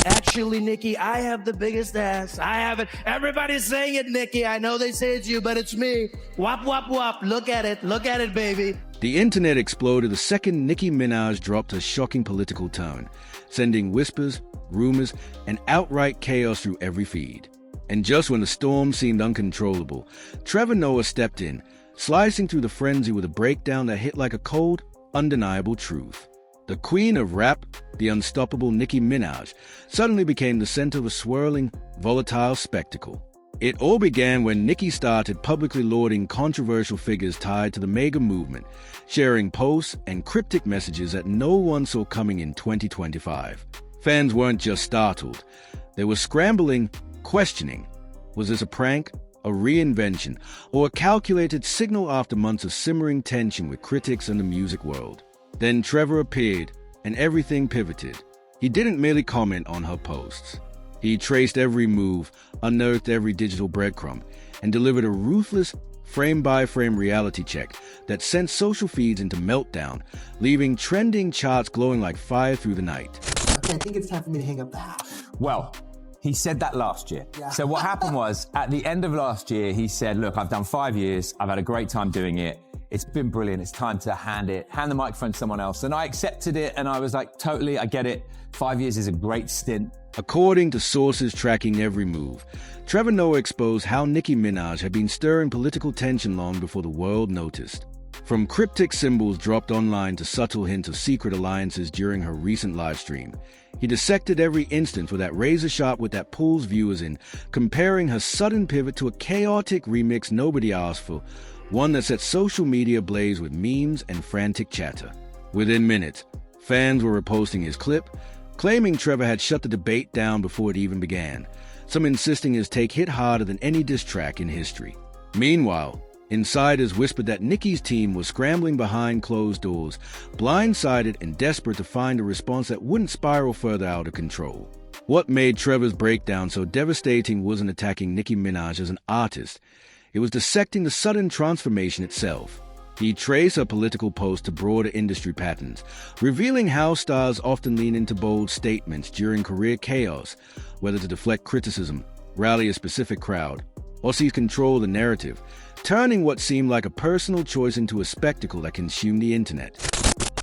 Actually, Nicki, I have the biggest ass. I have it. Everybody's saying it, Nicki. I know they say it's you, but it's me. Wop, wop, wop. Look at it. Look at it, baby. The internet exploded the second Nicki Minaj dropped her shocking political tone, sending whispers, rumors, and outright chaos through every feed. And just when the storm seemed uncontrollable, Trevor Noah stepped in, slicing through the frenzy with a breakdown that hit like a cold, undeniable truth. The queen of rap, the unstoppable Nicki Minaj, suddenly became the center of a swirling, volatile spectacle. It all began when Nicki started publicly lauding controversial figures tied to the MAGA movement, sharing posts and cryptic messages that no one saw coming in 2025. Fans weren't just startled. They were scrambling, questioning. Was this a prank, a reinvention, or a calculated signal after months of simmering tension with critics and the music world? Then Trevor appeared, and everything pivoted. He didn't merely comment on her posts. He traced every move, unearthed every digital breadcrumb, and delivered a ruthless, frame-by-frame reality check that sent social feeds into meltdown, leaving trending charts glowing like fire through the night. Okay, I think it's time for me to hang up the house. Well, he said that last year. Yeah. So what happened was, at the end of last year, he said, look, I've done 5 years. I've had a great time doing it. It's been brilliant. It's time to hand the microphone to someone else. And I accepted it, and I was like, totally, I get it. 5 years is a great stint. According to sources tracking every move, Trevor Noah exposed how Nicki Minaj had been stirring political tension long before the world noticed. From cryptic symbols dropped online to subtle hints of secret alliances during her recent livestream, he dissected every instance with that razor-sharp wit that pulls viewers in, comparing her sudden pivot to a chaotic remix nobody asked for, one that set social media ablaze with memes and frantic chatter. Within minutes, fans were reposting his clip, claiming Trevor had shut the debate down before it even began, some insisting his take hit harder than any diss track in history. Meanwhile, insiders whispered that Nicki's team was scrambling behind closed doors, blindsided and desperate to find a response that wouldn't spiral further out of control. What made Trevor's breakdown so devastating wasn't attacking Nicki Minaj as an artist. It was dissecting the sudden transformation itself. He traced her political post to broader industry patterns, revealing how stars often lean into bold statements during career chaos, whether to deflect criticism, rally a specific crowd, or seize control of the narrative, turning what seemed like a personal choice into a spectacle that consumed the internet.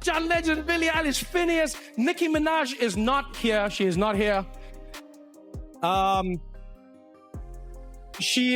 John Legend, Billie Eilish, Phineas, Nicki Minaj is not here. She is not here. She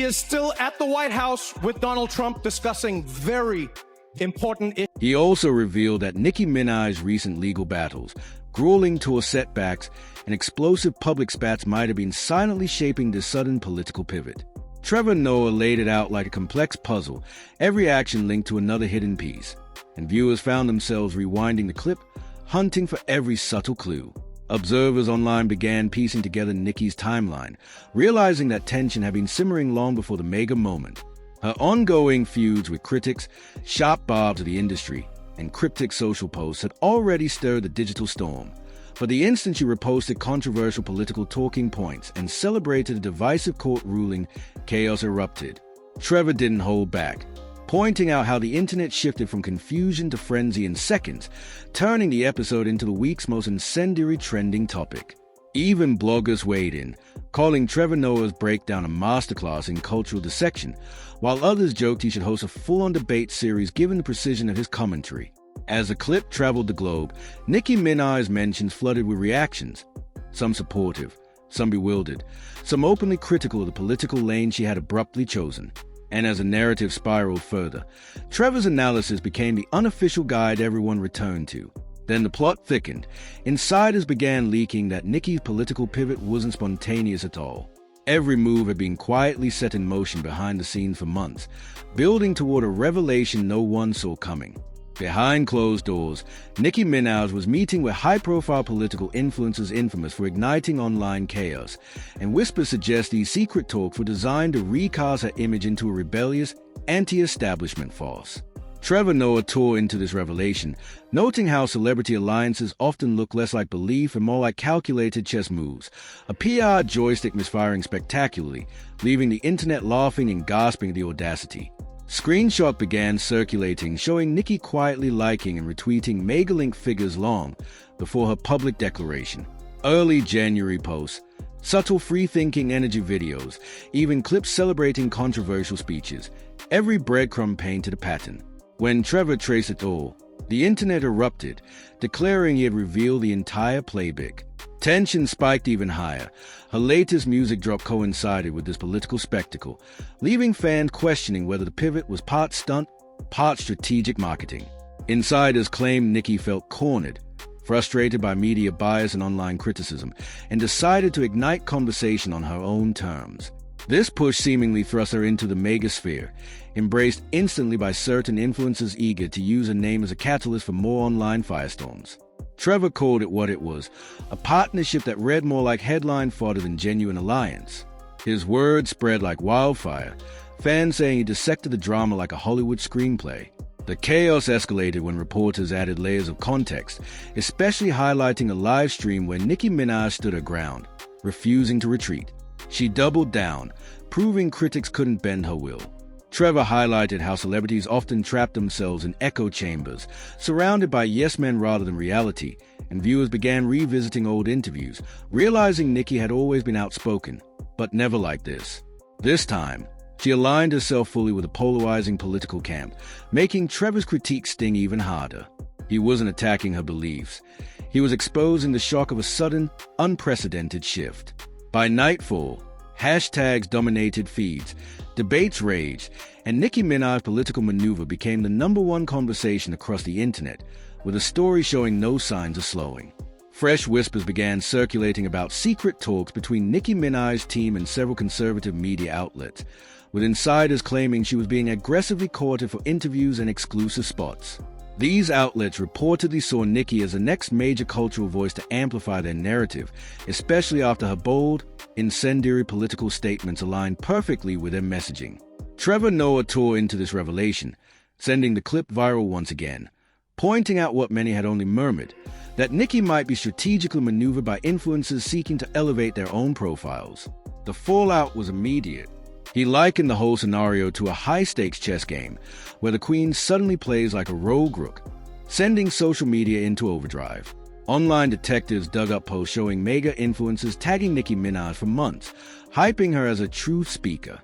is still at the White House with Donald Trump discussing very important issues. He also revealed that Nicki Minaj's recent legal battles, grueling tour setbacks, and explosive public spats might have been silently shaping this sudden political pivot. Trevor Noah laid it out like a complex puzzle, every action linked to another hidden piece, and viewers found themselves rewinding the clip, hunting for every subtle clue. Observers online began piecing together Nicki's timeline, realizing that tension had been simmering long before the MAGA moment. Her ongoing feuds with critics, sharp barbs of the industry, and cryptic social posts had already stirred the digital storm. But the instant she reposted controversial political talking points and celebrated a divisive court ruling, chaos erupted. Trevor didn't hold back, pointing out how the internet shifted from confusion to frenzy in seconds, turning the episode into the week's most incendiary trending topic. Even bloggers weighed in, calling Trevor Noah's breakdown a masterclass in cultural dissection, while others joked he should host a full-on debate series given the precision of his commentary. As the clip traveled the globe, Nicki Minaj's mentions flooded with reactions, some supportive, some bewildered, some openly critical of the political lane she had abruptly chosen. And as the narrative spiraled further, Trevor's analysis became the unofficial guide everyone returned to. Then the plot thickened. Insiders began leaking that Nicki's political pivot wasn't spontaneous at all. Every move had been quietly set in motion behind the scenes for months, building toward a revelation no one saw coming. Behind closed doors, Nicki Minaj was meeting with high-profile political influencers infamous for igniting online chaos, and whispers suggest these secret talks were designed to recast her image into a rebellious, anti-establishment force. Trevor Noah tore into this revelation, noting how celebrity alliances often look less like belief and more like calculated chess moves, a PR joystick misfiring spectacularly, leaving the internet laughing and gasping at the audacity. Screenshot began circulating showing Nicki quietly liking and retweeting MAGA-linked figures long before her public declaration. Early January posts, subtle free-thinking energy videos, even clips celebrating controversial speeches. Every breadcrumb painted a pattern. When Trevor traced it all, the internet erupted, declaring he had revealed the entire playbook. Tension spiked even higher. Her latest music drop coincided with this political spectacle, leaving fans questioning whether the pivot was part stunt, part strategic marketing. Insiders claimed Nicki felt cornered, frustrated by media bias and online criticism, and decided to ignite conversation on her own terms. This push seemingly thrust her into the MAGA sphere, embraced instantly by certain influencers eager to use her name as a catalyst for more online firestorms. Trevor called it what it was, a partnership that read more like headline fodder than genuine alliance. His words spread like wildfire, fans saying he dissected the drama like a Hollywood screenplay. The chaos escalated when reporters added layers of context, especially highlighting a live stream where Nicki Minaj stood her ground, refusing to retreat. She doubled down, proving critics couldn't bend her will. Trevor highlighted how celebrities often trap themselves in echo chambers, surrounded by yes men rather than reality, and viewers began revisiting old interviews, realizing Nicki had always been outspoken, but never like this. This time, she aligned herself fully with a polarizing political camp, making Trevor's critique sting even harder. He wasn't attacking her beliefs. He was exposing the shock of a sudden, unprecedented shift. By nightfall, hashtags dominated feeds, debates raged, and Nicki Minaj's political maneuver became the #1 conversation across the internet, with a story showing no signs of slowing. Fresh whispers began circulating about secret talks between Nicki Minaj's team and several conservative media outlets, with insiders claiming she was being aggressively courted for interviews and exclusive spots. These outlets reportedly saw Nicki as the next major cultural voice to amplify their narrative, especially after her bold, incendiary political statements aligned perfectly with their messaging. Trevor Noah tore into this revelation, sending the clip viral once again, pointing out what many had only murmured, that Nicki might be strategically maneuvered by influencers seeking to elevate their own profiles. The fallout was immediate. He likened the whole scenario to a high-stakes chess game, where the queen suddenly plays like a rogue rook, sending social media into overdrive. Online detectives dug up posts showing MAGA influencers tagging Nicki Minaj for months, hyping her as a truth speaker.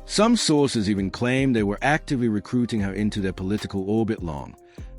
Some sources even claimed they were actively recruiting her into their political orbit long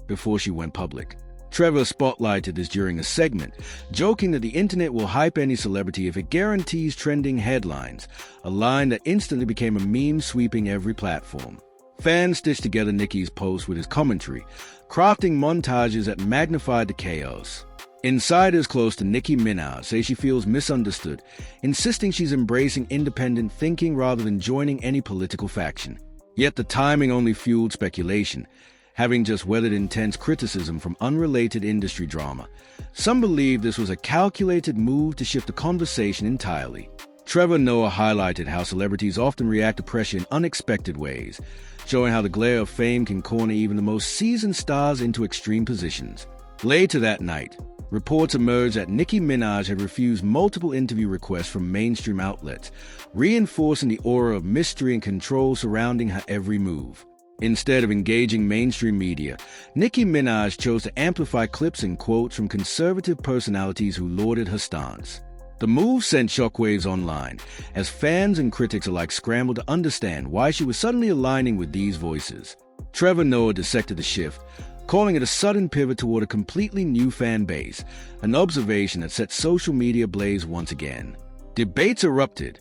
before she went public. Trevor spotlighted this during a segment, joking that the internet will hype any celebrity if it guarantees trending headlines, a line that instantly became a meme sweeping every platform. Fans stitched together Nicki's post with his commentary, crafting montages that magnified the chaos. Insiders close to Nicki Minaj say she feels misunderstood, insisting she's embracing independent thinking rather than joining any political faction. Yet the timing only fueled speculation, having just weathered intense criticism from unrelated industry drama. Some believe this was a calculated move to shift the conversation entirely. Trevor Noah highlighted how celebrities often react to pressure in unexpected ways, showing how the glare of fame can corner even the most seasoned stars into extreme positions. Later that night, reports emerged that Nicki Minaj had refused multiple interview requests from mainstream outlets, reinforcing the aura of mystery and control surrounding her every move. Instead of engaging mainstream media, Nicki Minaj chose to amplify clips and quotes from conservative personalities who lauded her stance. The move sent shockwaves online, as fans and critics alike scrambled to understand why she was suddenly aligning with these voices. Trevor Noah dissected the shift, calling it a sudden pivot toward a completely new fan base, an observation that set social media ablaze once again. Debates erupted.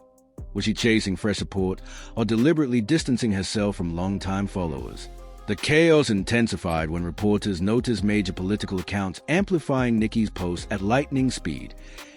Was she chasing fresh support or deliberately distancing herself from longtime followers? The chaos intensified when reporters noticed major political accounts amplifying Nicki's posts at lightning speed,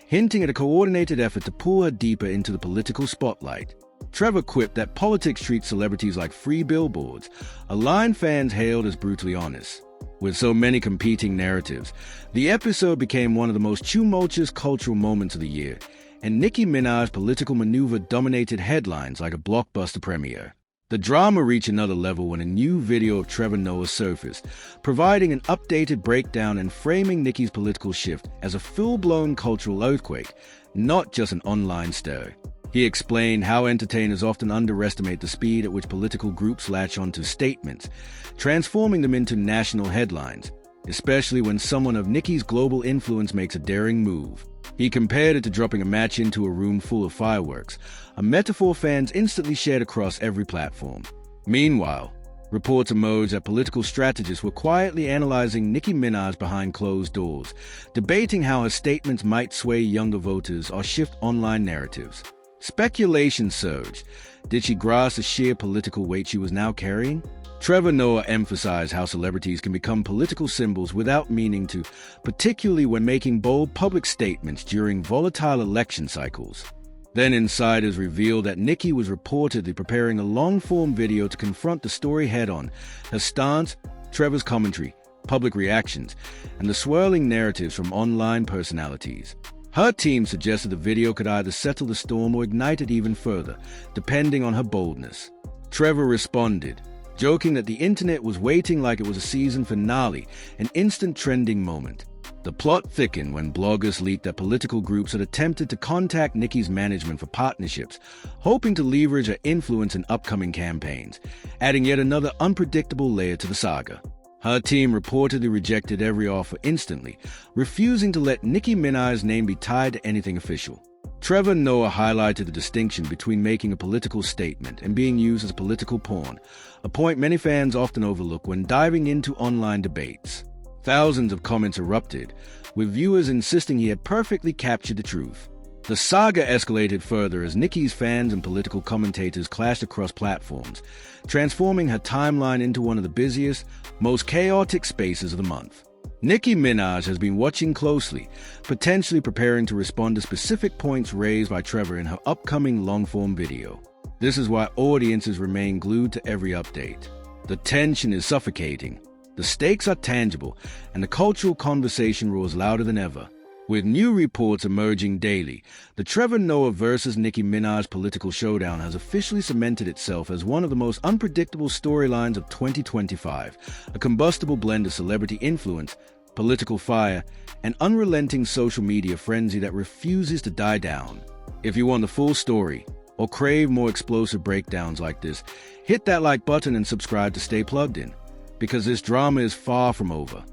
hinting at a coordinated effort to pull her deeper into the political spotlight. Trevor quipped that politics treats celebrities like free billboards, a line fans hailed as brutally honest. With so many competing narratives, the episode became one of the most tumultuous cultural moments of the year, and Nicki Minaj's political maneuver dominated headlines like a blockbuster premiere. The drama reached another level when a new video of Trevor Noah surfaced, providing an updated breakdown and framing Nicki's political shift as a full-blown cultural earthquake, not just an online stir. He explained how entertainers often underestimate the speed at which political groups latch onto statements, transforming them into national headlines, especially when someone of Nicki's global influence makes a daring move. He compared it to dropping a match into a room full of fireworks, a metaphor fans instantly shared across every platform. Meanwhile, reports emerged that political strategists were quietly analyzing Nicki Minaj behind closed doors, debating how her statements might sway younger voters or shift online narratives. Speculation surged. Did she grasp the sheer political weight she was now carrying? Trevor Noah emphasized how celebrities can become political symbols without meaning to, particularly when making bold public statements during volatile election cycles. Then insiders revealed that Nicki was reportedly preparing a long-form video to confront the story head-on. Her stance, Trevor's commentary, public reactions, and the swirling narratives from online personalities. Her team suggested the video could either settle the storm or ignite it even further, depending on her boldness. Trevor responded, joking that the internet was waiting like it was a season finale, an instant trending moment. The plot thickened when bloggers leaked that political groups had attempted to contact Nicki's management for partnerships, hoping to leverage her influence in upcoming campaigns, adding yet another unpredictable layer to the saga. Her team reportedly rejected every offer instantly, refusing to let Nicki Minaj's name be tied to anything official. Trevor Noah highlighted the distinction between making a political statement and being used as political pawn, a point many fans often overlook when diving into online debates. Thousands of comments erupted, with viewers insisting he had perfectly captured the truth. The saga escalated further as Nicki's fans and political commentators clashed across platforms, transforming her timeline into one of the busiest, most chaotic spaces of the month. Nicki Minaj has been watching closely, potentially preparing to respond to specific points raised by Trevor in her upcoming long-form video. This is why audiences remain glued to every update. The tension is suffocating, the stakes are tangible, and the cultural conversation roars louder than ever. With new reports emerging daily, the Trevor Noah versus Nicki Minaj political showdown has officially cemented itself as one of the most unpredictable storylines of 2025, a combustible blend of celebrity influence, political fire, and unrelenting social media frenzy that refuses to die down. If you want the full story, or crave more explosive breakdowns like this, hit that like button and subscribe to stay plugged in, because this drama is far from over.